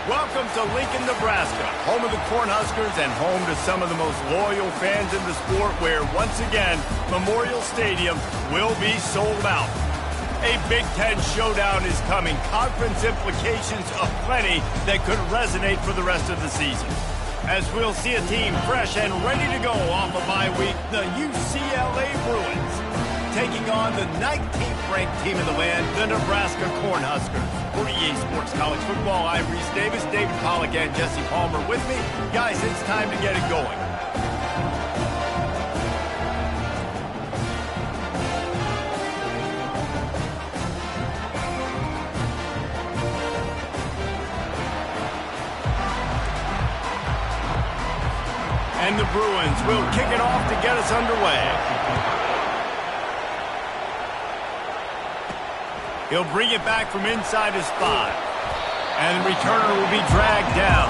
Welcome to Lincoln, Nebraska, home of the Cornhuskers and home to some of the most loyal fans in the sport where, once again, Memorial Stadium will be sold out. A Big Ten showdown is coming. Conference implications aplenty that could resonate for the rest of the season. As we'll see a team fresh and ready to go off a bye week, the UCLA Bruins, taking on the 19th ranked team in the land, the Nebraska Cornhuskers. For EA Sports College Football, I'm Reese Davis, David Pollack, and Jesse Palmer with me. Guys, it's time to get it going. And the Bruins will kick it off to get us underway. He'll bring it back from inside his 5. And the returner will be dragged down.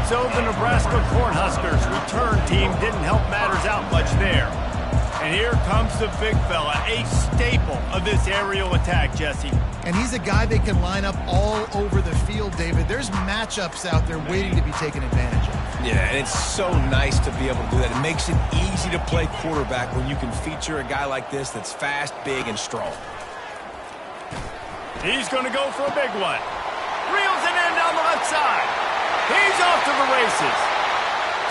So the Nebraska Cornhuskers return team didn't help matters out much there. And here comes the big fella, a staple of this aerial attack, Jesse. And he's a guy they can line up all over the field, David. There's matchups out there waiting to be taken advantage of. Yeah, and it's so nice to be able to do that. It makes it easy to play quarterback when you can feature a guy like this that's fast, big, and strong. He's going to go for a big one. Reels it in down the left side. He's off to the races.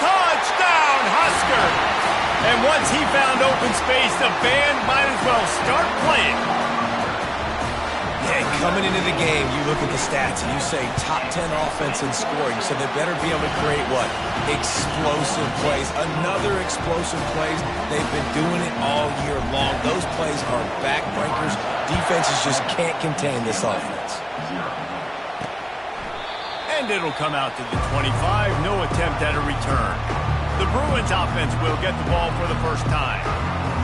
Touchdown, Husker! And once he found open space, the band might as well start playing. Yeah, coming into the game, you look at the stats and you say top 10 offense in scoring, so they better be able to create what? Explosive plays. Another explosive plays. They've been doing it all year long. Those plays are backbreakers. Defenses just can't contain this offense. And it'll come out to the 25. No attempt at a return. The Bruins offense will get the ball for the first time.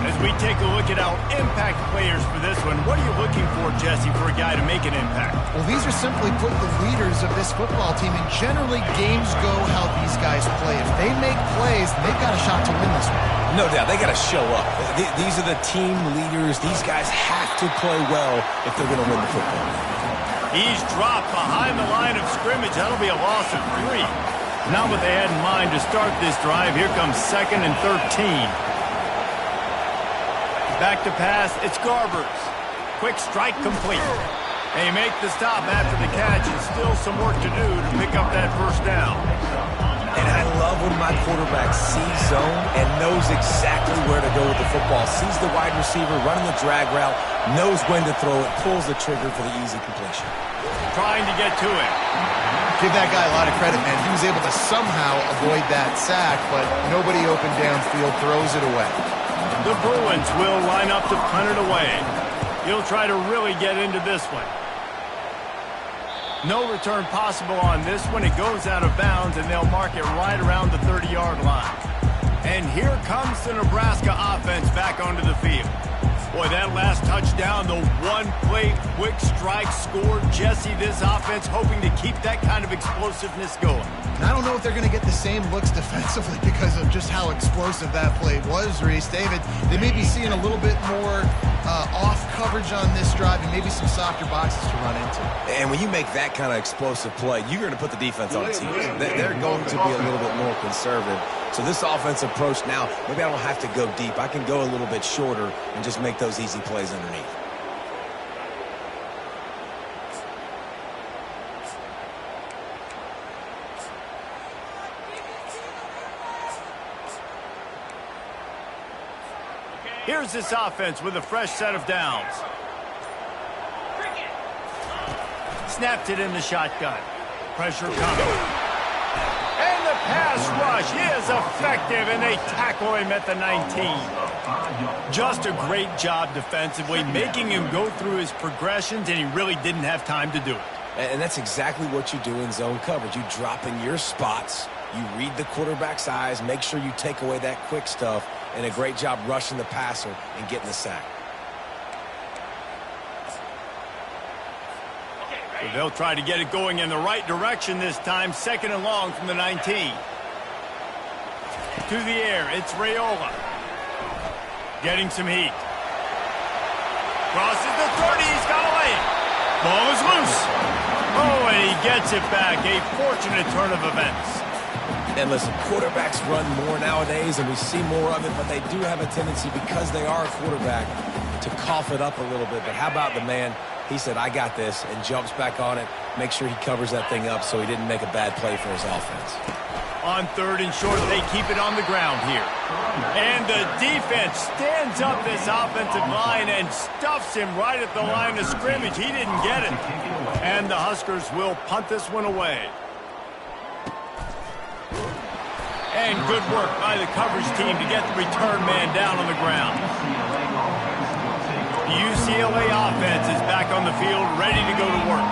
As we take a look at our impact players for this one, what are you looking for, Jesse, for a guy to make an impact? Well, these are simply put the leaders of this football team, and generally games go how these guys play. If they make plays, they've got a shot to win this one. No doubt, they got to show up. These are the team leaders. These guys have to play well if they're going to win the football. He's dropped behind the line of scrimmage. That'll be a loss of 3. Not what they had in mind to start this drive. Here comes 2nd and 13. Back to pass, it's Garbers. Quick strike complete. They make the stop after the catch, and still some work to do to pick up that first down. And I love when my quarterback sees zone and knows exactly where to go with the football. Sees the wide receiver running the drag route, knows when to throw it, pulls the trigger for the easy completion. Trying to get to it. Give that guy a lot of credit, man. He was able to somehow avoid that sack, but nobody open downfield, throws it away. The Bruins will line up to punt it away. He'll try to really get into this one. No return possible on this one. It goes out of bounds, and they'll mark it right around the 30-yard line. And here comes the Nebraska offense back onto the field. Boy, that last touchdown, the one-play quick strike score. Jesse, this offense hoping to keep that kind of explosiveness going. I don't know if they're going to get the same looks defensively because of just how explosive that play was, Reese. David, they may be seeing a little bit more off coverage on this drive and maybe some softer boxes to run into. And when you make that kind of explosive play, you're going to put the defense on teams. They're going to be a little bit more conservative. So this offensive approach now, maybe I don't have to go deep. I can go a little bit shorter and just make those easy plays underneath. Here's this offense with a fresh set of downs. Snapped it in the shotgun. Pressure coming. And the pass rush is effective, and they tackle him at the 19. Just a great job defensively, making him go through his progressions, and he really didn't have time to do it. And that's exactly what you do in zone coverage. You drop in your spots, you read the quarterback's eyes, make sure you take away that quick stuff, and a great job rushing the passer and getting the sack. So they'll try to get it going in the right direction this time. 2nd and long from the 19. To the air, it's Raiola. Getting some heat. Crosses the 30, he's got a lane. Ball is loose. Oh, and he gets gets it back. A fortunate turn of events. And listen, quarterbacks run more nowadays, and we see more of it, but they do have a tendency, because they are a quarterback, to cough it up a little bit. But how about the man? He said, I got this, and jumps back on it, make sure he covers that thing up so he didn't make a bad play for his offense. On 3rd and short, they keep it on the ground here. And the defense stands up this offensive line and stuffs him right at the line of scrimmage. He didn't get it. And the Huskers will punt this one away. And good work by the coverage team to get the return man down on the ground. The UCLA offense is back on the field, ready to go to work.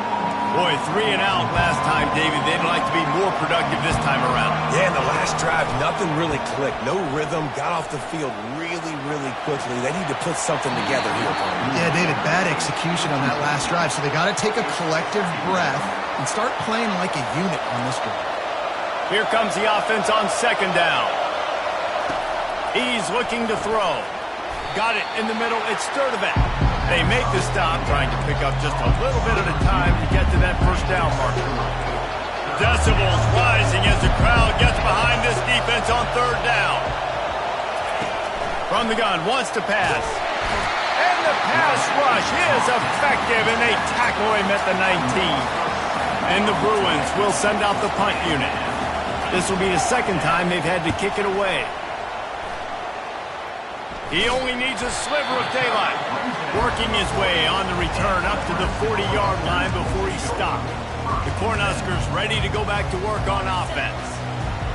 Boy, 3 and out last time, David. They'd like to be more productive this time around. Yeah, in the last drive, nothing really clicked. No rhythm, got off the field really, really quickly. They need to put something together here. Yeah, David, bad execution on that last drive. So they got to take a collective breath and start playing like a unit on this drive. Here comes the offense on 2nd down. He's looking to throw. Got it in the middle. It's Sturdivant. They make the stop, trying to pick up just a little bit at a time to get to that 1st down marker. Decibels rising as the crowd gets behind this defense on 3rd down. From the gun, wants to pass. And the pass rush is effective, and they tackle him at the 19. And the Bruins will send out the punt unit. This will be the 2nd time they've had to kick it away. He only needs a sliver of daylight. Working his way on the return up to the 40-yard line before he stopped. The Cornhuskers ready to go back to work on offense.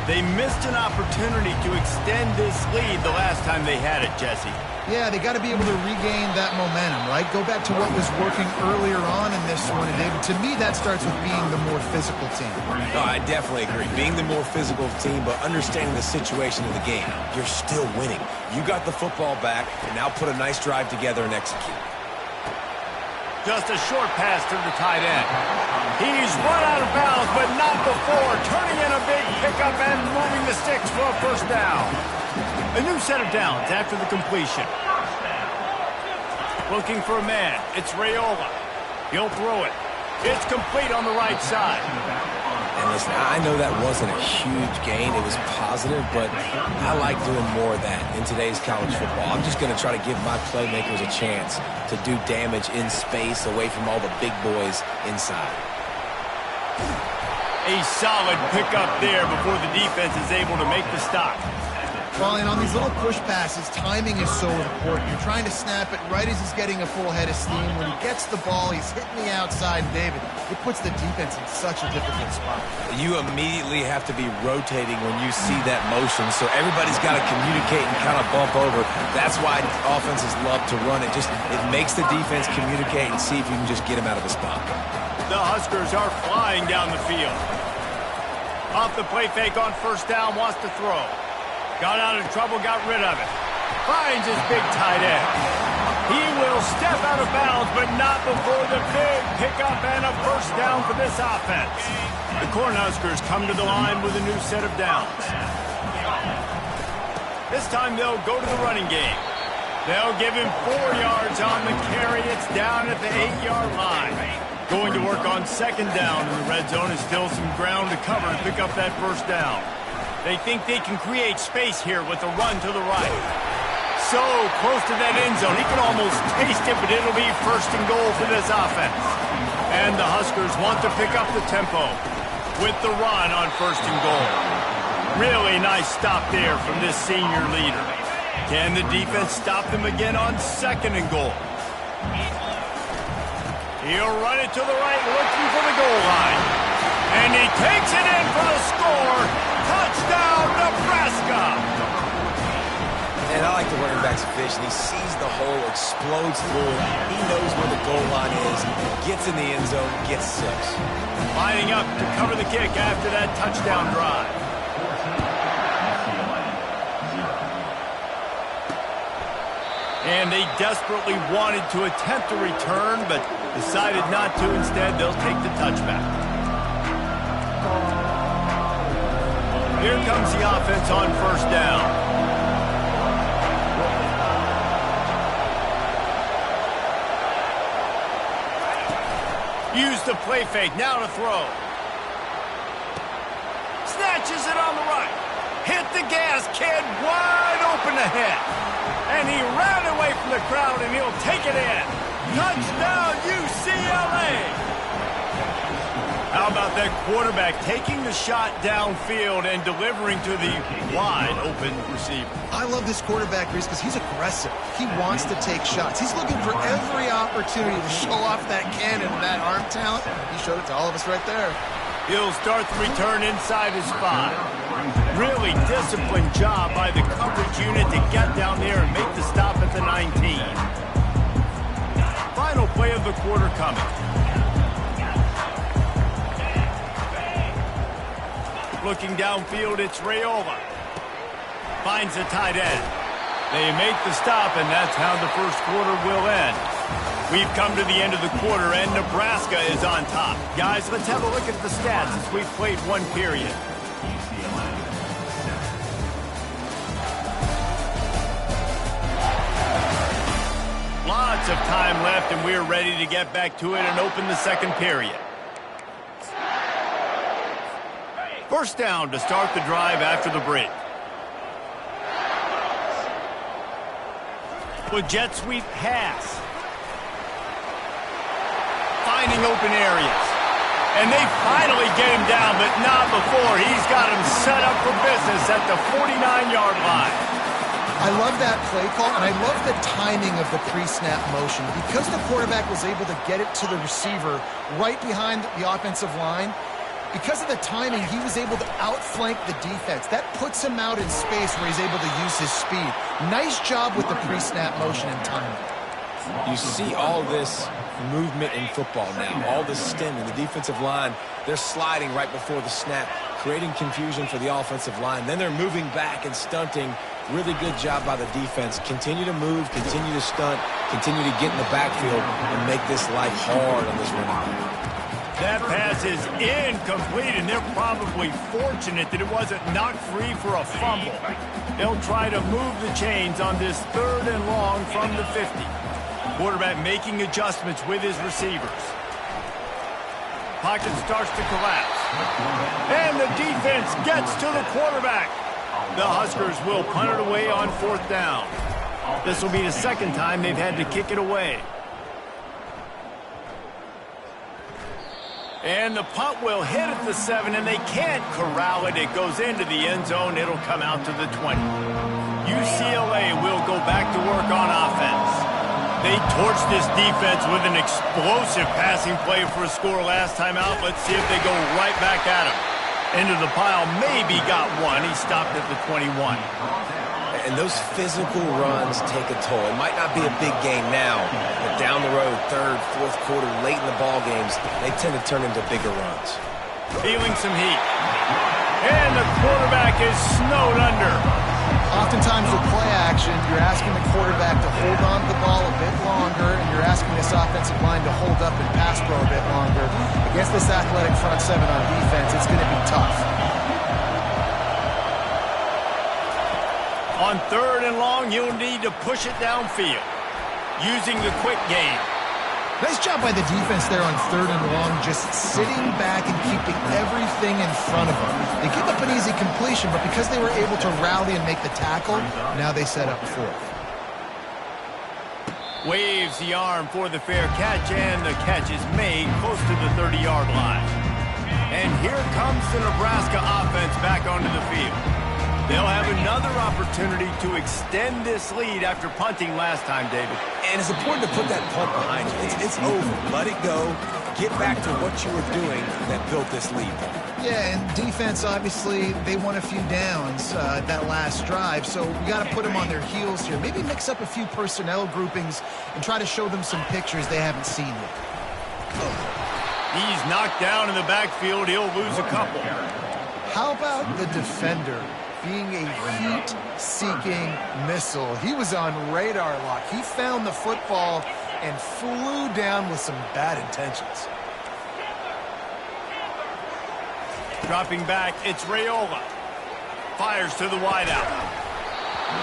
They missed an opportunity to extend this lead the last time they had it, Jesse. Yeah, they got to be able to regain that momentum, right? Go back to what was working earlier on in this one. And David, to me, that starts with being the more physical team. No, I definitely agree. Being the more physical team, but understanding the situation of the game. You're still winning. You got the football back, and now put a nice drive together and execute. Just a short pass to the tight end. He's run out of bounds, but not before. Turning in a big pickup and moving the sticks for a 1st down. A new set of downs after the completion. Looking for a man. It's Raiola. He'll throw it. It's complete on the right side. And listen, I know that wasn't a huge gain. It was positive, but I like doing more of that in today's college football. I'm just going to try to give my playmakers a chance to do damage in space away from all the big boys inside. A solid pickup there before the defense is able to make the stop. Well, and on these little push passes, timing is so important. You're trying to snap it right as he's getting a full head of steam. When he gets the ball, he's hitting the outside. David, it puts the defense in such a difficult spot. You immediately have to be rotating when you see that motion, so everybody's got to communicate and kind of bump over. That's why offenses love to run it. It makes the defense communicate and see if you can just get him out of the spot. The Huskers are flying down the field. Off the play fake on 1st down, wants to throw. Got out of trouble, got rid of it. Finds his big tight end. He will step out of bounds, but not before the big pickup and a 1st down for this offense. The Cornhuskers come to the line with a new set of downs. This time they'll go to the running game. They'll give him 4 yards on the carry. It's down at the 8-yard line. Going to work on 2nd down in the red zone, and still some ground to cover to pick up that 1st down. They think they can create space here with a run to the right. So close to that end zone. He can almost taste it, but it'll be 1st and goal for this offense. And the Huskers want to pick up the tempo with the run on 1st and goal. Really nice stop there from this senior leader. Can the defense stop them again on 2nd and goal? He'll run it to the right, looking for the goal line. And he takes it in for the score. Touchdown, Nebraska! And I like the running back's vision. He sees the hole, explodes through it. He knows where the goal line is, gets in the end zone, gets 6. Lining up to cover the kick after that touchdown drive. And they desperately wanted to attempt a return, but decided not to. Instead, they'll take the touchback. Here comes the offense on 1st down. Use the play fake, now to throw. launches it on the right. Hit the gas, kid, wide open ahead. And he ran away from the crowd, and he'll take it in. Touchdown, UCLA! How about that quarterback taking the shot downfield and delivering to the wide-open receiver? I love this quarterback, Reese, because he's aggressive. He wants to take shots. He's looking for every opportunity to show off that cannon and that arm talent. He showed it to all of us right there. He'll start the return inside his 5. Really disciplined job by the coverage unit to get down there and make the stop at the 19. Final play of the quarter coming. Looking downfield, it's Raiola. Finds the tight end. They make the stop, and that's how the first quarter will end. We've come to the end of the quarter, and Nebraska is on top. Guys, let's have a look at the stats as we've played one period. Lots of time left, and we're ready to get back to it and open the second period. First down to start the drive after the break. With jet sweep pass. Finding open areas. And they finally get him down, but not before. He's got him set up for business at the 49-yard line. I love that play call, and I love the timing of the pre-snap motion. Because the quarterback was able to get it to the receiver right behind the offensive line, because of the timing, he was able to outflank the defense. That puts him out in space where he's able to use his speed. Nice job with the pre-snap motion and timing. You see all this movement in football now, all the stemming. The defensive line, they're sliding right before the snap, creating confusion for the offensive line. Then they're moving back and stunting. Really good job by the defense. Continue to move, continue to stunt, continue to get in the backfield and make this life hard on this running back. That pass is incomplete, and they're probably fortunate that it wasn't knocked free for a fumble. They'll try to move the chains on this 3rd and long from the 50. Quarterback making adjustments with his receivers. Pocket starts to collapse. And the defense gets to the quarterback. The Huskers will punt it away on 4th down. This will be the second time they've had to kick it away. And the punt will hit at the 7, and they can't corral it. It goes into the end zone. It'll come out to the 20. UCLA will go back to work on offense. They torched this defense with an explosive passing play for a score last time out. Let's see if they go right back at him. Into the pile, maybe got one. He stopped at the 21. And those physical runs take a toll. It might not be a big game now, but down the road, 3rd, 4th quarter, late in the ball games, they tend to turn into bigger runs. Feeling some heat. And the quarterback is snowed under. Oftentimes with play action, you're asking the quarterback to hold on to the ball a bit longer, and you're asking this offensive line to hold up and pass pro a bit longer. Against this athletic front 7 on defense, it's going to be tough. On 3rd and long, you'll need to push it downfield, using the quick game. Nice job by the defense there on 3rd and long, just sitting back and keeping everything in front of them. They give up an easy completion, but because they were able to rally and make the tackle, now they set up 4th. Waves the arm for the fair catch, and the catch is made close to the 30-yard line. And here comes the Nebraska offense back onto the field. They'll have another opportunity to extend this lead after punting last time, David. And it's important to put that punt behind you. It's over. Let it go. Get back to what you were doing that built this lead. Yeah, and defense, obviously, they won a few downs that last drive, so we got to put them on their heels here. Maybe mix up a few personnel groupings and try to show them some pictures they haven't seen yet. He's knocked down in the backfield. He'll lose a couple. How about the defender being a heat-seeking missile? He was on radar lock. He found the football and flew down with some bad intentions. Dropping back, it's Raiola. Fires to the wideout.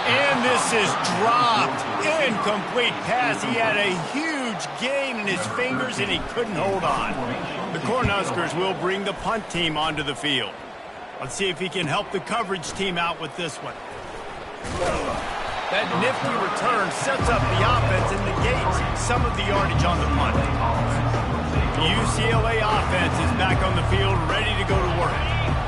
And this is dropped. Incomplete pass. He had a huge gain in his fingers, and he couldn't hold on. The Cornhuskers will bring the punt team onto the field. Let's see if he can help the coverage team out with this one. That nifty return sets up the offense and negates some of the yardage on the punt. The UCLA offense is back on the field, ready to go to work.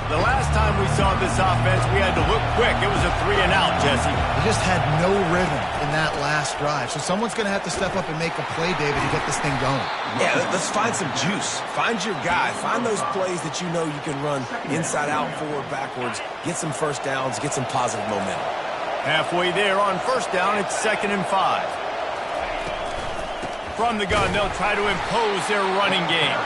The last time we saw this offense, we had to look quick. It was a 3-and-out, Jesse. They just had no rhythm in that last drive. So someone's going to have to step up and make a play, David, to get this thing going. Yeah, let's find some juice. Find your guy. Find those plays that you know you can run inside out, forward, backwards. Get some first downs. Get some positive momentum. Halfway there on first down, it's 2nd and 5. From the gun, they'll try to impose their running game.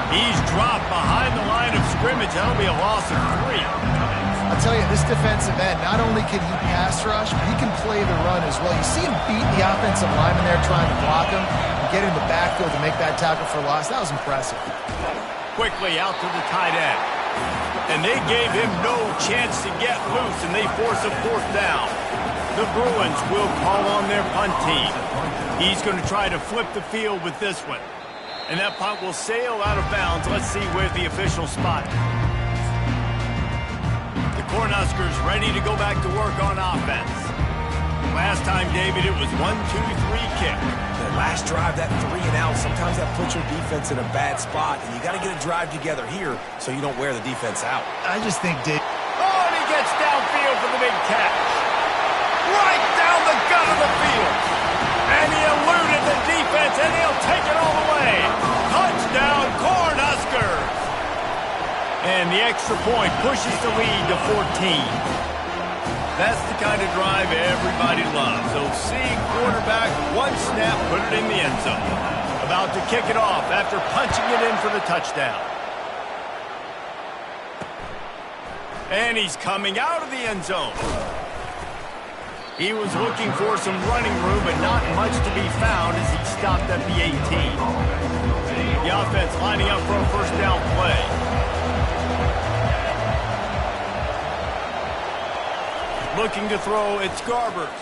He's dropped behind the line of scrimmage. That'll be a loss of 3. I'll tell you, this defensive end, not only can he pass rush, but he can play the run as well. You see him beat the offensive lineman there trying to block him and get in the backfield to make that tackle for loss. That was impressive. Quickly out to the tight end. And they gave him no chance to get loose, and they force a 4th down. The Bruins will call on their punt team. He's going to try to flip the field with this one. And that punt will sail out of bounds. Let's see where the official spot. The Cornhuskers ready to go back to work on offense. Last time, David, it was 1-2-3 kick. The last drive, that 3-and-out, sometimes that puts your defense in a bad spot, and you got to get a drive together here so you don't wear the defense out. I just think, Dave. Oh, and he gets downfield for the big catch. Right down the gut of the field. And he eluded the defense, and he'll take it all the way. Touchdown, Cornhuskers. And the extra point pushes the lead to 14. That's the kind of drive everybody loves. So see quarterback, one snap, put it in the end zone. About to kick it off after punching it in for the touchdown. And he's coming out of the end zone. He was looking for some running room, but not much to be found as he stopped at the 18. The offense lining up for a first down play. Looking to throw, it's Garbers.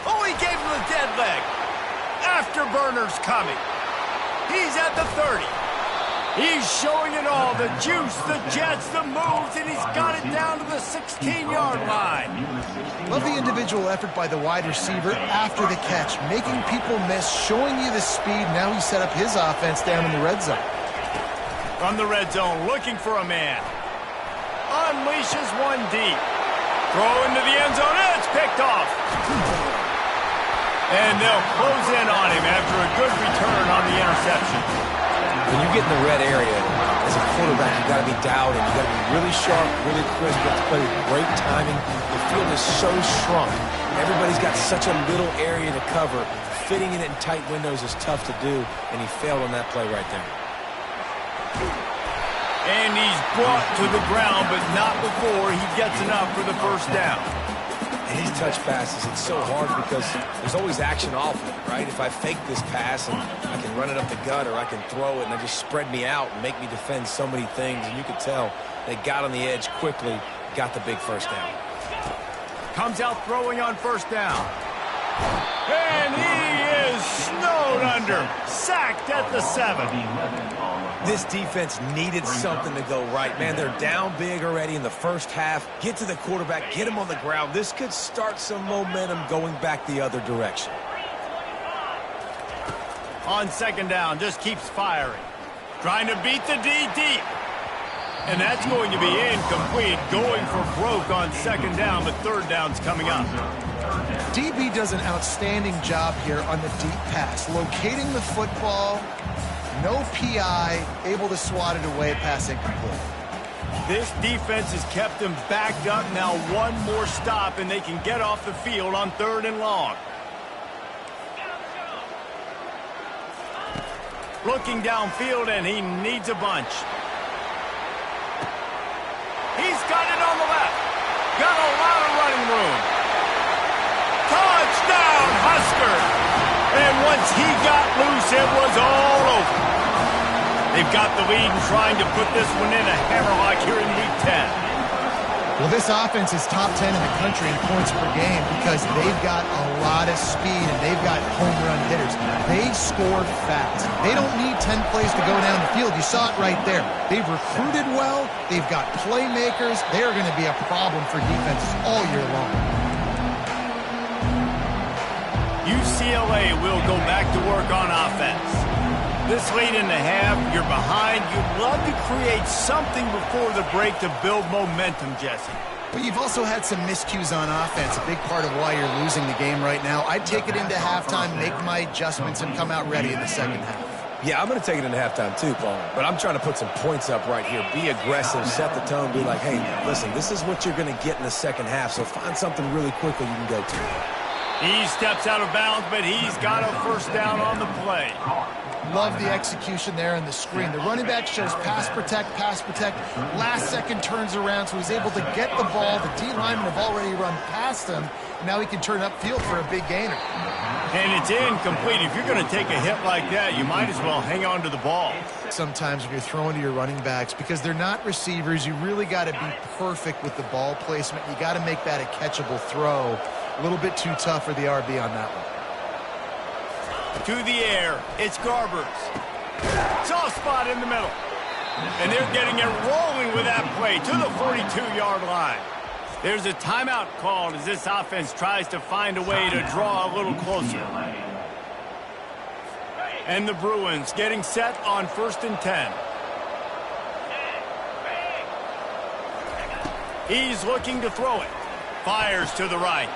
Oh, he gave him a dead leg. Afterburner's coming. He's at the 30. He's showing it all, the juice, the jets, the moves, and he's got it down to the 16-yard line. Love the individual effort by the wide receiver after the catch, making people miss, showing you the speed. Now he set up his offense down in the red zone. From the red zone, looking for a man. Unleashes one deep. Throw into the end zone, and it's picked off. And they'll close in on him after a good return on the interception. When you get in the red area, as a quarterback, you got to be dialed in. You got to be really sharp, really crisp. You have to play with great timing. The field is so shrunk. Everybody's got such a little area to cover. Fitting it in tight windows is tough to do, and he failed on that play right there. And he's brought to the ground, but not before he gets enough for the first down. And these touch passes, it's so hard because there's always action off of it, right? If I fake this pass and I can run it up the gut or I can throw it and they just spread me out and make me defend so many things, and you could tell they got on the edge quickly, got the big first down. Comes out throwing on first down. And he is snowed under, sacked at the 7. This defense needed something to go right. Man, they're down big already in the first half. Get to the quarterback, get him on the ground. This could start some momentum going back the other direction. On second down, just keeps firing. Trying to beat the D deep. And that's going to be incomplete. Going for broke on second down, but third down's coming up. DB does an outstanding job here on the deep pass. Locating the football, no PI, able to swat it away, pass incomplete. This defense has kept them backed up. Now one more stop, and they can get off the field on 3rd and long. Looking downfield, and he needs a bunch. He's got it on the left. Got a lot of running room. Touchdown, Husker! And once he got loose, it was all over. They've got the lead and trying to put this one in a hammerlock here in Week 10. Well, this offense is top 10 in the country in points per game because they've got a lot of speed and they've got home run hitters. They score fast. They don't need 10 plays to go down the field. You saw it right there. They've recruited well. They've got playmakers. They are going to be a problem for defenses all year long. UCLA will go back to work on offense. This late in the half, you're behind. You'd love to create something before the break to build momentum, Jesse. But you've also had some miscues on offense, a big part of why you're losing the game right now. I'd take it into halftime, make my adjustments, and come out ready in the second half. Yeah, I'm going to take it into halftime too, Paul. But I'm trying to put some points up right here. Be aggressive, set the tone, be like, hey, listen, this is what you're going to get in the second half, so find something really quickly you can go to. He steps out of bounds, but he's got a first down on the play. Love the execution there in the screen. The running back shows pass protect. Last second turns around, so he's able to get the ball. The D linemen have already run past him. Now he can turn upfield for a big gainer. And it's incomplete. If you're going to take a hit like that, you might as well hang on to the ball. Sometimes when you're throwing to your running backs, because they're not receivers, you really got to be perfect with the ball placement. You got to make that a catchable throw. A little bit too tough for the RB on that one. To the air, it's Garbers. Soft spot in the middle. And they're getting it rolling with that play to the 42-yard line. There's a timeout called as this offense tries to find a way to draw a little closer. And the Bruins getting set on 1st and 10. He's looking to throw it. Fires to the right.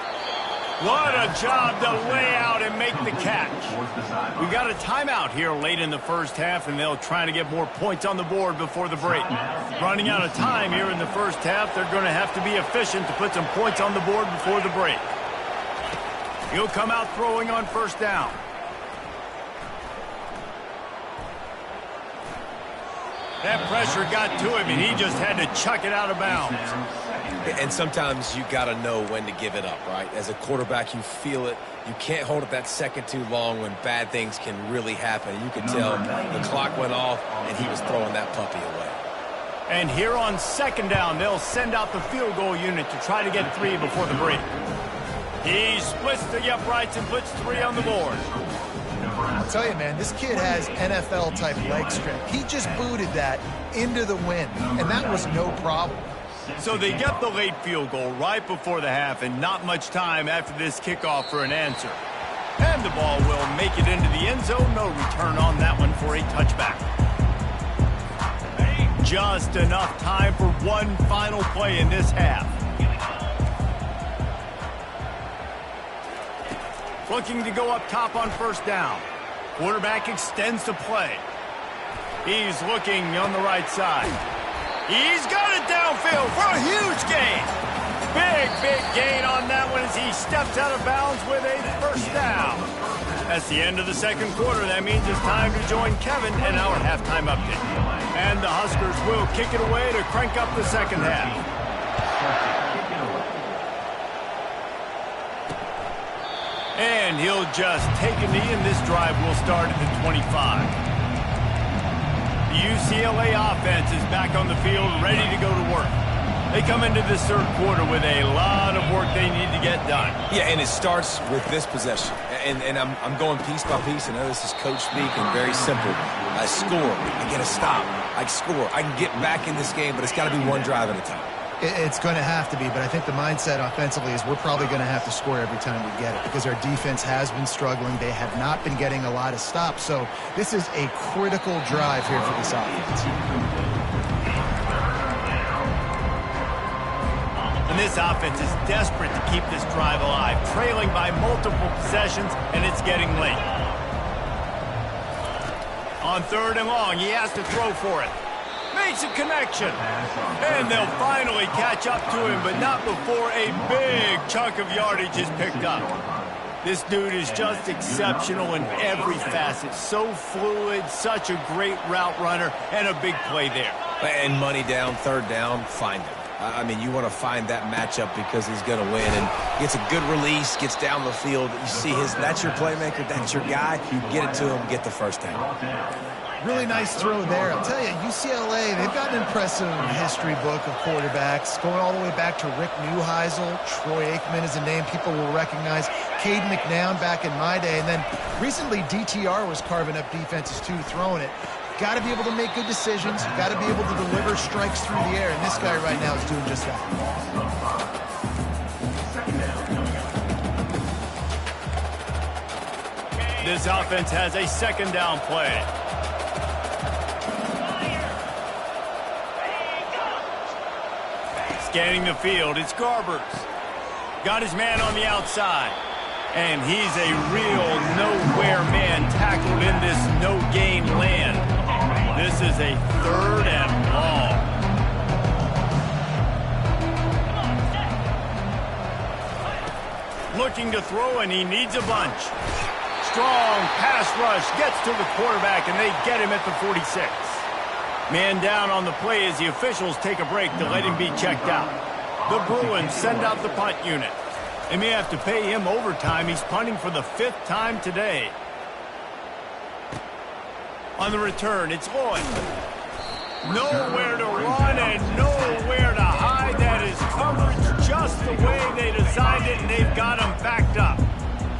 What a job to lay out and make the catch. We got a timeout here late in the first half, and they'll try to get more points on the board before the break. Running out of time here in the first half, they're going to have to be efficient to put some points on the board before the break. He'll come out throwing on first down. That pressure got to him, and he just had to chuck it out of bounds. And sometimes you got to know when to give it up, right? As a quarterback, you feel it. You can't hold it that second too long when bad things can really happen. You could tell the clock went off, and he was throwing that puppy away. And here on second down, they'll send out the field goal unit to try to get 3 before the break. He splits the uprights and puts 3 on the board. I'll tell you, man, this kid has NFL-type leg strength. He just booted that into the wind, and that was no problem. So they get the late field goal right before the half, and not much time after this kickoff for an answer. And the ball will make it into the end zone. No return on that one for a touchback. Just enough time for one final play in this half. Looking to go up top on first down. Quarterback extends the play. He's looking on the right side. He's got it downfield for a huge gain. Big gain on that one as he steps out of bounds with a first down. That's the end of the second quarter. That means it's time to join Kevin in our halftime update. And the Huskers will kick it away to crank up the second half. And he'll just take a knee, and this drive will start at the 25. The UCLA offense is back on the field, ready to go to work. They come into this third quarter with a lot of work they need to get done. Yeah, and it starts with this possession. And I'm going piece by piece. I know this is coach speak and very simple. I score. I get a stop. I score. I can get back in this game, but it's got to be one drive at a time. It's going to have to be, but I think the mindset offensively is we're probably going to have to score every time we get it because our defense has been struggling. They have not been getting a lot of stops, so this is a critical drive here for this offense. And this offense is desperate to keep this drive alive, trailing by multiple possessions, and it's getting late. On third and long, he has to throw for it. Makes a connection. And they'll finally catch up to him, but not before a big chunk of yardage is picked up. This dude is just exceptional in every facet. So fluid, such a great route runner, and a big play there. And money down, third down, find him. I mean, you want to find that matchup because he's going to win. And gets a good release, gets down the field. You see that's your playmaker, that's your guy. You get it to him, get the first down. Really nice throw there. I'll tell you, UCLA, they've got an impressive history book of quarterbacks, going all the way back to Rick Neuheisel. Troy Aikman is a name people will recognize. Cade McNown back in my day. And then recently, DTR was carving up defenses too, throwing it. Got to be able to make good decisions. Got to be able to deliver strikes through the air. And this guy right now is doing just that. This offense has a second down play. Scanning the field, it's Garbers. Got his man on the outside. And he's a real nowhere man tackled in this no-gain land. This is a 3rd and long. Looking to throw, and he needs a bunch. Strong pass rush gets to the quarterback, and they get him at the 46. Man down on the play as the officials take a break to let him be checked out. The Bruins send out the punt unit. They may have to pay him overtime. He's punting for the 5th time today. On the return, it's Lloyd. Nowhere to run and nowhere to hide. That is coverage just the way they designed it, and they've got him backed up.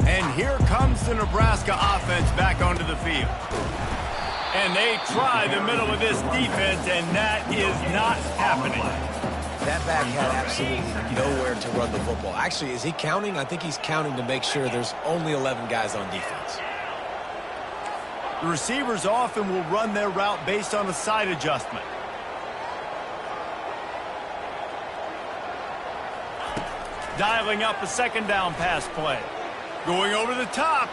And here comes the Nebraska offense back onto the field. And they try the middle of this defense, and that is not happening. That back had absolutely nowhere to run the football. Actually, is he counting? I think he's counting to make sure there's only 11 guys on defense. The receivers often will run their route based on a side adjustment. Dialing up a second down pass play. Going over the top.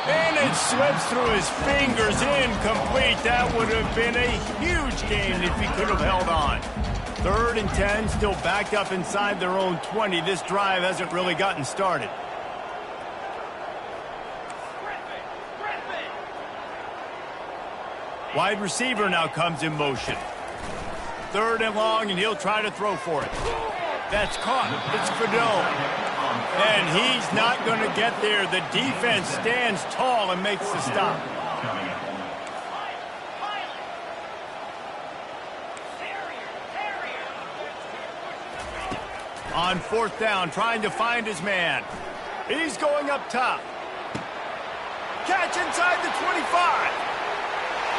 And it slips through his fingers, incomplete. That would have been a huge gain if he could have held on. 3rd and 10, still backed up inside their own 20. This drive hasn't really gotten started. Wide receiver now comes in motion. 3rd and long, and he'll try to throw for it. That's caught. It's Fedone. And he's not going to get there. The defense stands tall and makes the stop. On 4th down, trying to find his man. He's going up top. Catch inside the 25.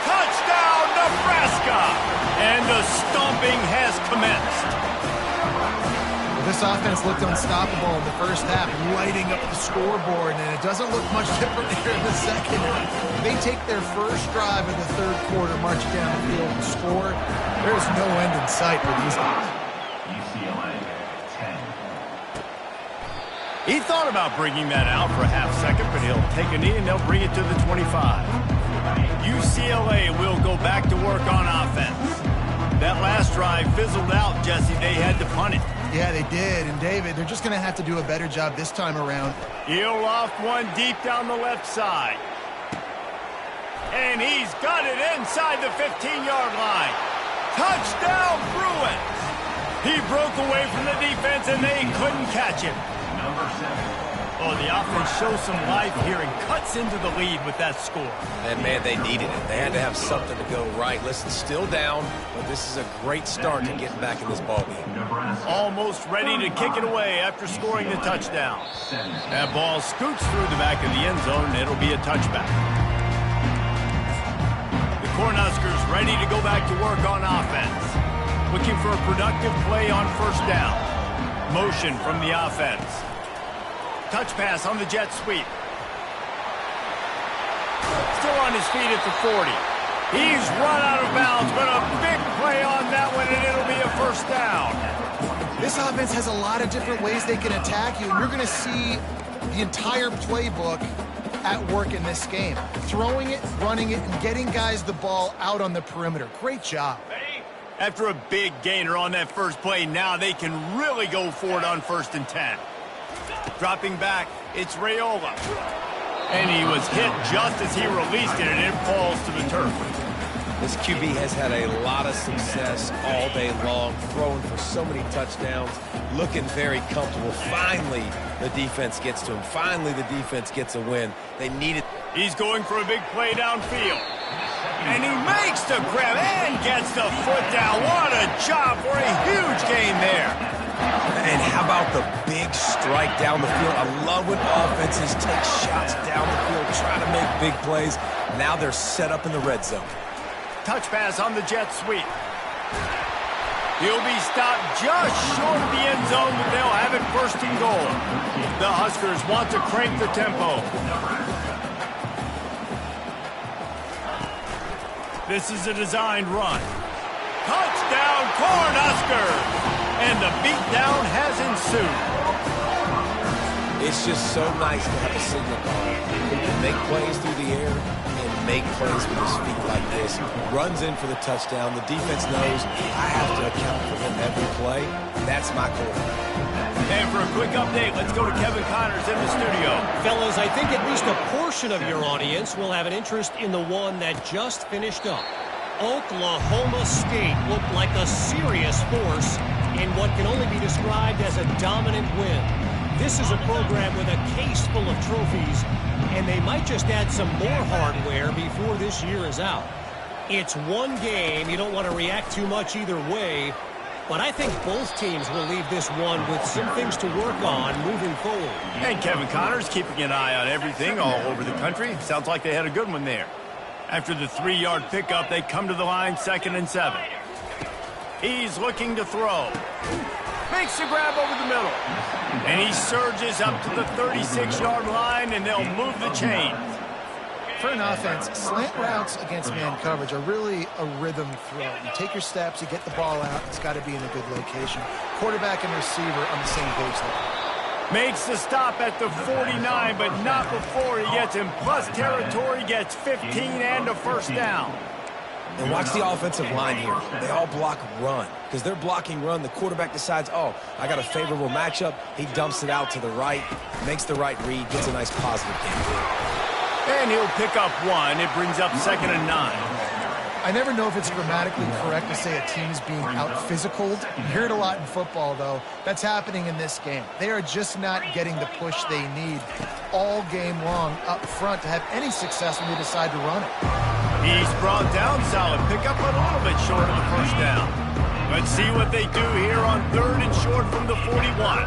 Touchdown, Nebraska! And the stomping has commenced. This offense looked unstoppable in the first half, lighting up the scoreboard, and it doesn't look much different here in the second. They take their first drive of the 3rd quarter, march down the field and score. There's no end in sight for these guys. He thought about bringing that out for a half second, but he'll take a knee and they'll bring it to the 25. UCLA will go back to work on offense. That last drive fizzled out, Jesse. They had to punt it. Yeah, they did. And, David, they're just going to have to do a better job this time around. He'll loft one deep down the left side. And he's got it inside the 15-yard line. Touchdown, Bruins! He broke away from the defense, and they couldn't catch him. Number 7. Oh, the offense shows some life here and cuts into the lead with that score. And, man, they needed it. They had to have something to go right. Listen, still down, but this is a great start to getting back in this ballgame. Almost ready to kick it away after scoring the touchdown. That ball scoots through the back of the end zone, and it'll be a touchback. The Cornhuskers ready to go back to work on offense. Looking for a productive play on 1st down. Motion from the offense. Touch pass on the jet sweep. Still on his feet at the 40. He's run out of bounds, but a big play on that one, and it'll be a 1st down. This offense has a lot of different ways they can attack you, and you're going to see the entire playbook at work in this game. Throwing it, running it, and getting guys the ball out on the perimeter. Great job. After a big gainer on that first play, now they can really go for it on 1st and 10. Dropping back, it's Raiola. And he was hit just as he released it, and it falls to the turf. This QB has had a lot of success all day long, throwing for so many touchdowns, looking very comfortable. Finally, the defense gets to him. Finally, the defense gets a win. They need it. He's going for a big play downfield. And he makes the grab and gets the foot down. What a job for a huge gain there. And how about the big strike down the field? I love when offenses take shots down the field, trying to make big plays. Now they're set up in the red zone. Touch pass on the jet sweep. He'll be stopped just short of the end zone, but they'll have it first and goal. The Huskers want to crank the tempo. This is a designed run. Touchdown, Cornhuskers! And the beatdown has ensued. It's just so nice to have a signal caller who can make plays through the air and make plays with his feet like this. Runs in for the touchdown. The defense knows I have to account for him every play. That's my quarterback. And for a quick update, let's go to Kevin Connors in the studio. Fellas, I think at least a portion of your audience will have an interest in the one that just finished up. Oklahoma State looked like a serious force in what can only be described as a dominant win. This is a program with a case full of trophies, and they might just add some more hardware before this year is out. It's one game. You don't want to react too much either way, but I think both teams will leave this one with some things to work on moving forward. And Kevin Connors keeping an eye on everything all over the country. Sounds like they had a good one there. After the 3-yard pickup, they come to the line 2nd and 7. He's looking to throw. Makes the grab over the middle. And he surges up to the 36-yard line, and they'll move the chain. For an offense, slant routes against man coverage are really a rhythm throw. You take your steps, you get the ball out, it's got to be in a good location. Quarterback and receiver on the same page there. Makes the stop at the 49, but not before he gets in plus territory, gets 15 and a first down. And watch the offensive line here. They all block run. Because they're blocking run, the quarterback decides, oh, I got a favorable matchup. He dumps it out to the right, makes the right read, gets a nice positive game. And he'll pick up 1. It brings up 2nd and 9. I never know if it's grammatically correct to say a team is being out-physicaled. You hear it a lot in football, though. That's happening in this game. They are just not getting the push they need all game long up front to have any success when they decide to run it. He's brought down, solid pickup, but a little bit short of the first down. Let's see what they do here on 3rd and short from the 41.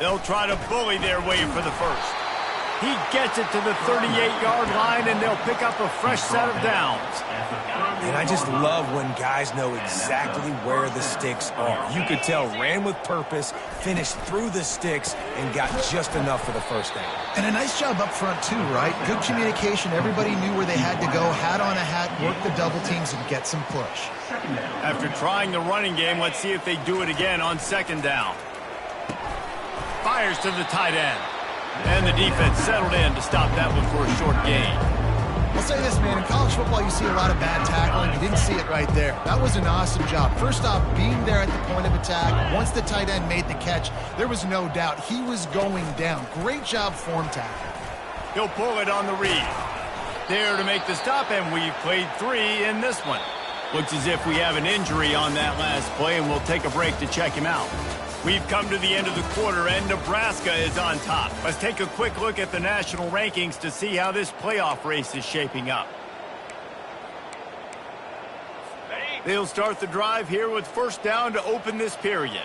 They'll try to bully their way for the first. He gets it to the 38-yard line, and they'll pick up a fresh set of downs. And I just love when guys know exactly where the sticks are. You could tell ran with purpose, finished through the sticks, and got just enough for the first down. And a nice job up front, too, right? Good communication. Everybody knew where they had to go, hat on a hat, work the double teams, and get some push. After trying the running game, let's see if they do it again on 2nd down. Fires to the tight end. And the defense settled in to stop that one for a short gain. I'll say this, man. In college football, you see a lot of bad tackling. You didn't see it right there. That was an awesome job. First off, being there at the point of attack. Once the tight end made the catch, there was no doubt he was going down. Great job form tackling. He'll pull it on the read. There to make the stop, and we've played 3 in this one. Looks as if we have an injury on that last play, and we'll take a break to check him out. We've come to the end of the quarter, and Nebraska is on top. Let's take a quick look at the national rankings to see how this playoff race is shaping up. They'll start the drive here with first down to open this period.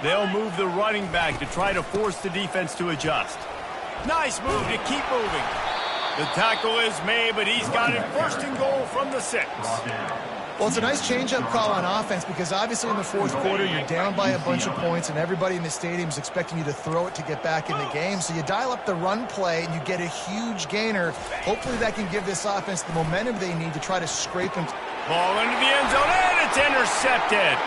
They'll move the running back to try to force the defense to adjust. Nice move to keep moving. The tackle is made, but he's got it 1st and goal from the 6. Well, it's a nice change-up call on offense because obviously in the 4th quarter, you're down by a bunch of points and everybody in the stadium is expecting you to throw it to get back in the game. So you dial up the run play and you get a huge gainer. Hopefully that can give this offense the momentum they need to try to scrape them. Ball into the end zone, and it's intercepted.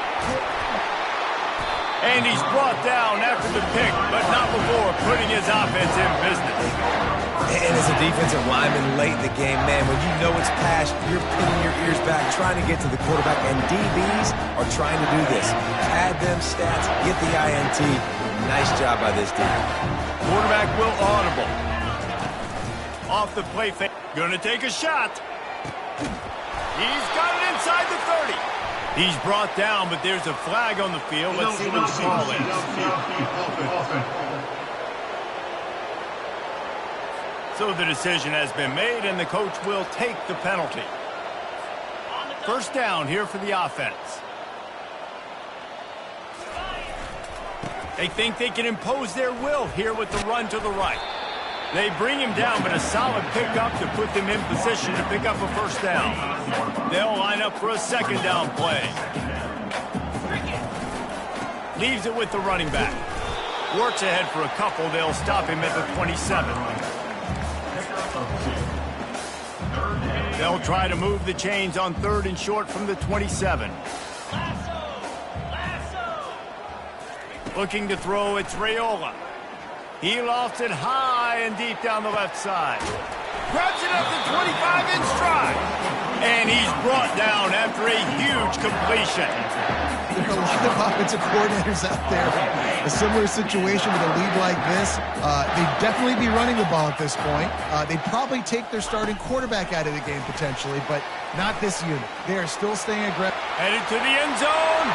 And he's brought down after the pick, but not before putting his offense in business. And as a defensive lineman late in the game, man, when you know it's past, you're pinning your ears back, trying to get to the quarterback, and DBs are trying to do this. Pad them stats, get the INT. Nice job by this defense. Quarterback will audible. Off the play fake. Gonna take a shot. He's got it inside the 30. He's brought down, but there's a flag on the field. Let's see what the call is. So the decision has been made, and the coach will take the penalty. First down here for the offense. They think they can impose their will here with the run to the right. They bring him down, but a solid pickup to put them in position to pick up a first down. They'll line up for a second down play. Leaves it with the running back. Works ahead for a couple. They'll stop him at the 27. They'll try to move the chains on 3rd and short from the 27. Looking to throw, it's Raiola. He lofts it high and deep down the left side. Grabs it up to 25 in stride. And he's brought down after a huge completion. There are a lot of offensive coordinators out there. A similar situation with a lead like this. They'd definitely be running the ball at this point. They'd probably take their starting quarterback out of the game potentially, but not this unit. They are still staying aggressive. Headed to the end zone.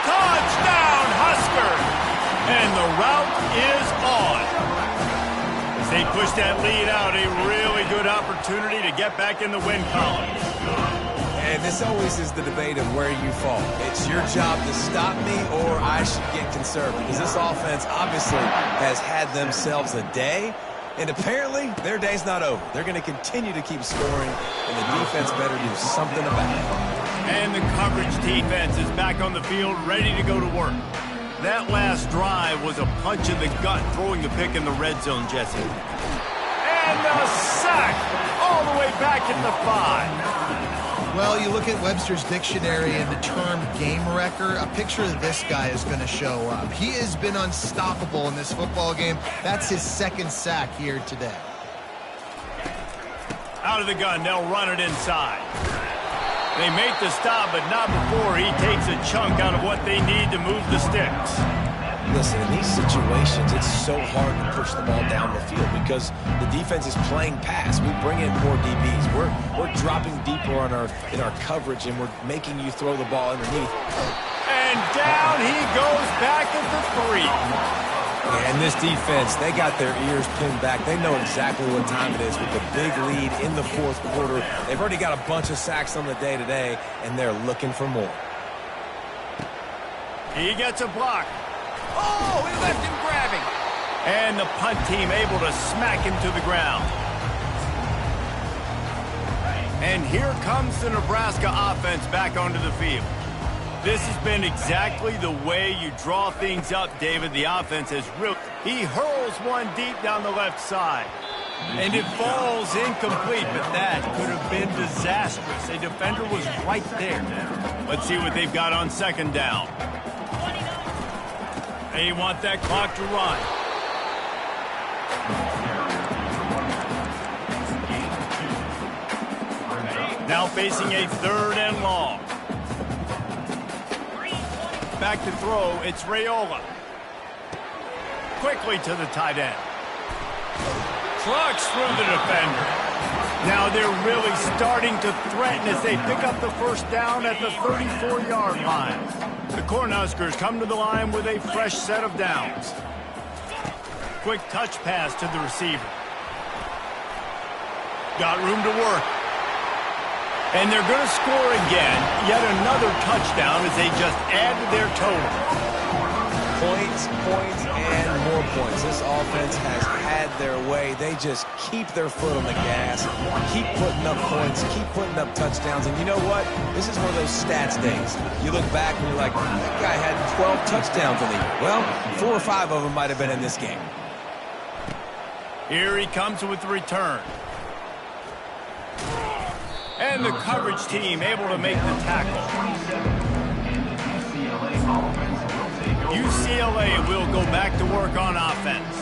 Touchdown, Huskers! And the route is on. As they push that lead out, a really good opportunity to get back in the win column. And this always is the debate of where you fall. It's your job to stop me, or I should get conservative. Because this offense obviously has had themselves a day, and apparently their day's not over. They're going to continue to keep scoring, and the defense better do something about it. And the coverage defense is back on the field, ready to go to work. That last drive was a punch in the gut, throwing the pick in the red zone, Jesse. And the sack all the way back at the 5. Well, you look at Webster's dictionary and the term game wrecker, a picture of this guy is going to show up. He has been unstoppable in this football game. That's his 2nd sack here today. Out of the gun, they'll run it inside. They make the stop, but not before he takes a chunk out of what they need to move the sticks. Listen, in these situations, it's so hard to push the ball down the field because the defense is playing pass. We bring in more DBs. We're dropping deeper in our coverage, and we're making you throw the ball underneath. And down he goes back at the 3. And this defense, they got their ears pinned back. They know exactly what time it is with the big lead in the 4th quarter. They've already got a bunch of sacks on the day today, and they're looking for more. He gets a block. Oh, he left him grabbing. And the punt team able to smack him to the ground. And here comes the Nebraska offense back onto the field. This has been exactly the way you draw things up, David. The offense has really... He hurls one deep down the left side. And it falls incomplete, but that could have been disastrous. A defender was right there. Let's see what they've got on 2nd down. They want that clock to run. Now facing a 3rd and long. Back to throw, it's Raiola. Quickly to the tight end. Trucks through the defender. Now they're really starting to threaten as they pick up the first down at the 34-yard line. The Cornhuskers come to the line with a fresh set of downs. Quick touch pass to the receiver. Got room to work. And they're going to score again. Yet another touchdown as they just add to their total. Points, and more points. This offense has had their way. They just keep their foot on the gas, keep putting up points, keep putting up touchdowns. And you know what? This is one of those stats days. You look back and you're like, that guy had 12 touchdowns in the year. Well, 4 or 5 of them might have been in this game. Here he comes with the return. And the coverage team able to make the tackle. UCLA will go back to work on offense.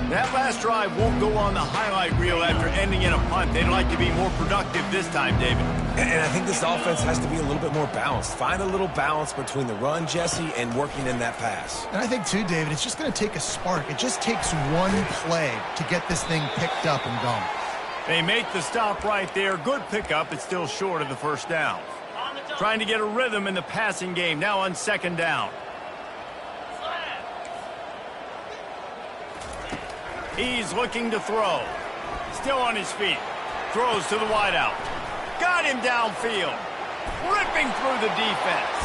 That last drive won't go on the highlight reel after ending in a punt. They'd like to be more productive this time, David. And I think this offense has to be a little bit more balanced. Find a little balance between the run, Jesse, and working in that pass. And I think, too, David, it's just going to take a spark. It just takes one play to get this thing picked up and going. They make the stop right there. Good pickup. It's still short of the first down. Trying to get a rhythm in the passing game. Now on 2nd down. He's looking to throw. Still on his feet. Throws to the wideout. Got him downfield. Ripping through the defense.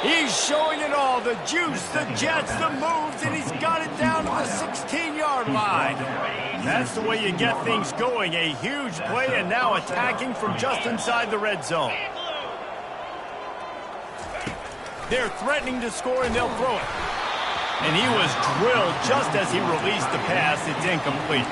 He's showing it all. The juice, the jets, the moves, and he's got it down to the 16-yard line. That's the way you get things going. A huge play, and now attacking from just inside the red zone. They're threatening to score, and they'll throw it. And he was drilled just as he released the pass. It's incomplete.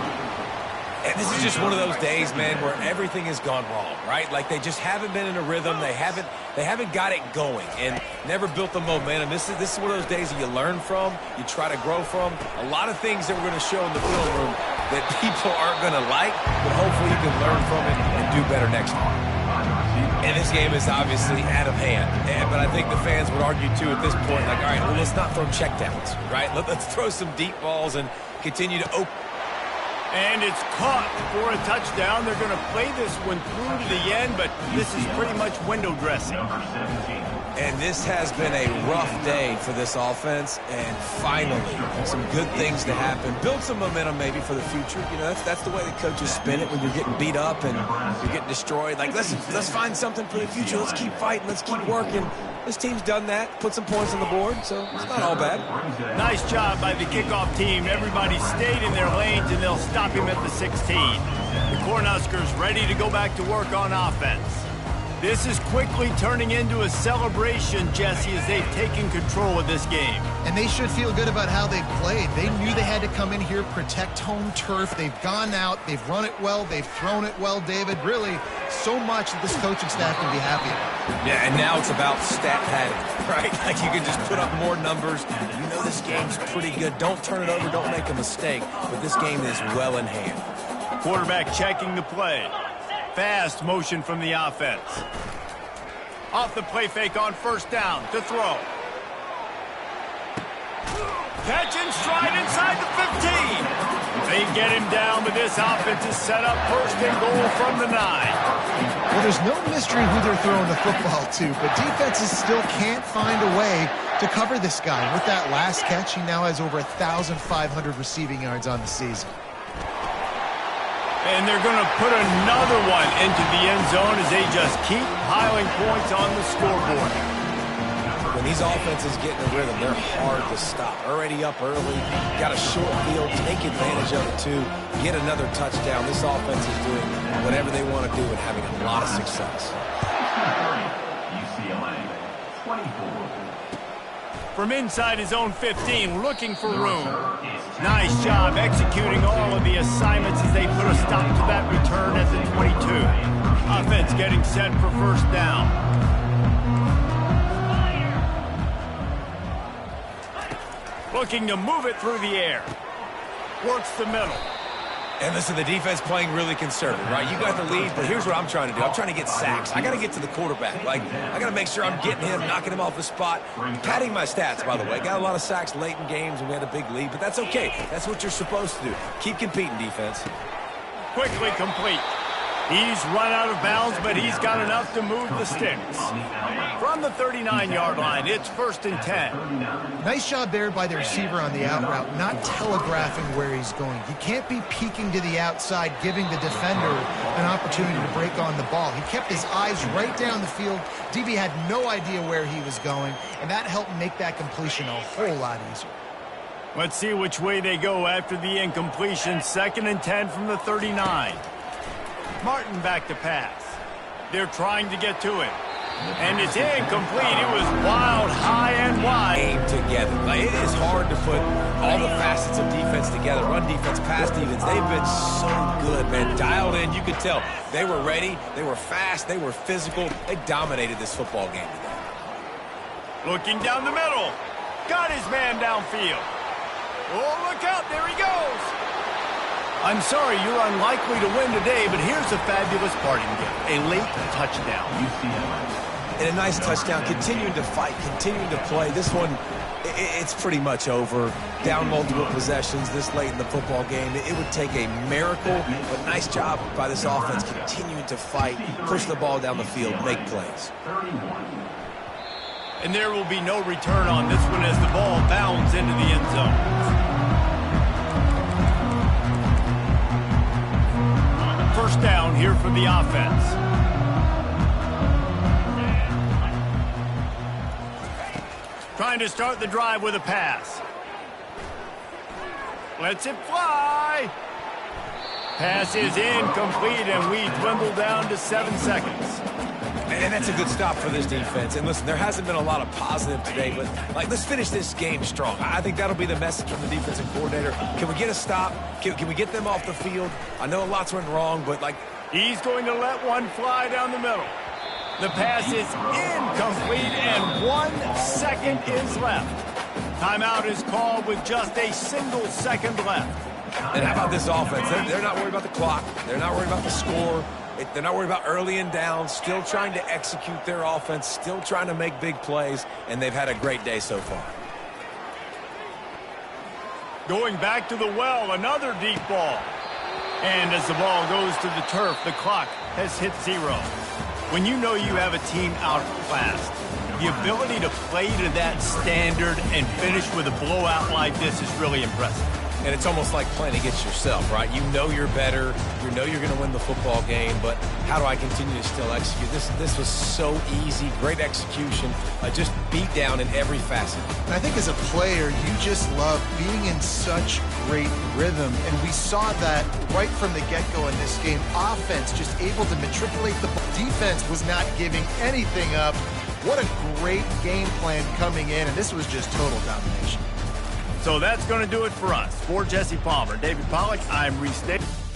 And this is just one of those days, man, where everything has gone wrong, right? Like they just haven't been in a rhythm. They haven't got it going and never built the momentum. This is one of those days that you learn from, you try to grow from. A lot of things that we're going to show in the film room that people aren't going to like, but hopefully you can learn from it and do better next time. And this game is obviously out of hand. But I think the fans would argue, too, at this point, like, all right, well, let's not throw checkdowns, right? Let's throw some deep balls and continue to open. And it's caught for a touchdown. They're going to play this one through to the end, but this is pretty much window dressing. And this has been a rough day for this offense, and finally, some good things to happen. Build some momentum maybe for the future. You know, that's the way the coaches spin it when you're getting beat up and you're getting destroyed. Like, let's find something for the future. Let's keep fighting. Let's keep working. This team's done that, put some points on the board, so it's not all bad. Nice job by the kickoff team. Everybody stayed in their lanes, and they'll stop him at the 16. The Cornhuskers ready to go back to work on offense. This is quickly turning into a celebration, Jesse, as they've taken control of this game. And they should feel good about how they played. They knew they had to come in here, protect home turf. They've gone out, they've run it well, they've thrown it well, David. Really, so much that this coaching staff can be happy about. Yeah, and now it's about stat padding, right? Like you can just put up more numbers. You know this game's pretty good. Don't turn it over, don't make a mistake. But this game is well in hand. Quarterback checking the play. Fast motion from the offense. Off the play fake on first down to throw. Catch and stride inside the 15. They get him down, but this offense is set up first and goal from the 9. Well, there's no mystery who they're throwing the football to, but defenses still can't find a way to cover this guy. With that last catch, he now has over 1,500 receiving yards on the season. And they're going to put another one into the end zone as they just keep piling points on the scoreboard. When these offenses get in a rhythm, they're hard to stop. Already up early, got a short field, take advantage of it too, get another touchdown. This offense is doing whatever they want to do and having a lot of success. From inside his own 15, looking for room. Nice job executing all of the assignments as they put a stop to that return at the 22. Offense getting set for first down. Looking to move it through the air. Works the middle. And listen, the defense playing really conservative, right? You got the lead, but here's what I'm trying to do. I'm trying to get sacks. I got to get to the quarterback. Like, I got to make sure I'm getting him, knocking him off the spot. Padding my stats, by the way. Got a lot of sacks late in games, and we had a big lead, but that's okay. That's what you're supposed to do. Keep competing, defense. Quickly complete. He's run out of bounds, but he's got enough to move the sticks. From the 39-yard line, it's first and 10. Nice job there by the receiver on the out route, not telegraphing where he's going. He can't be peeking to the outside, giving the defender an opportunity to break on the ball. He kept his eyes right down the field. DB had no idea where he was going, and that helped make that completion a whole lot easier. Let's see which way they go after the incompletion. Second and 10 from the 39. Martin back to pass. They're trying to get to it. And it's incomplete. It was wild, high and wide. Game together. Like, it is hard to put all the facets of defense together. Run defense, pass defense. They've been so good, man. Dialed in. You could tell. They were ready. They were fast. They were physical. They dominated this football game today. Looking down the middle. Got his man downfield. Oh, look out. There he goes. I'm sorry, you're unlikely to win today, but here's a fabulous parting gift. A late touchdown. And a nice touchdown. Continuing to fight, continuing to play. This one, it's pretty much over. Down multiple possessions this late in the football game. It would take a miracle, but nice job by this offense continuing to fight, push the ball down the field, make plays. And there will be no return on this one as the ball bounds into the end zone. here for the offense. Trying to start the drive with a pass. Lets it fly. Pass is incomplete, and we dwindle down to 7 seconds. And that's a good stop for this defense. And listen, there hasn't been a lot of positive today, but let's finish this game strong. I think that'll be the message from the defensive coordinator. Can we get a stop? Can we get them off the field? I know a lot's went wrong, but he's going to let one fly down the middle. The pass is incomplete, and 1 second is left. Timeout is called with just a single second left. And how about this offense? They're not worried about the clock. They're not worried about the score. They're not worried about early and down. Still trying to execute their offense. Still trying to make big plays. And they've had a great day so far. Going back to the well, another deep ball. And as the ball goes to the turf, the clock has hit 0. When you know you have a team outclassed, the ability to play to that standard and finish with a blowout like this is really impressive. And it's almost like playing against yourself, right? You know you're better. You know you're going to win the football game, but how do I continue to still execute? This was so easy. Great execution. Just beat down in every facet. And I think as a player, you just love being in such great rhythm. And we saw that right from the get-go in this game. Offense just able to matriculate the ball. Defense was not giving anything up. What a great game plan coming in, and this was just total domination. So that's going to do it for us. For Jesse Palmer, David Pollack, I'm Reese Davis.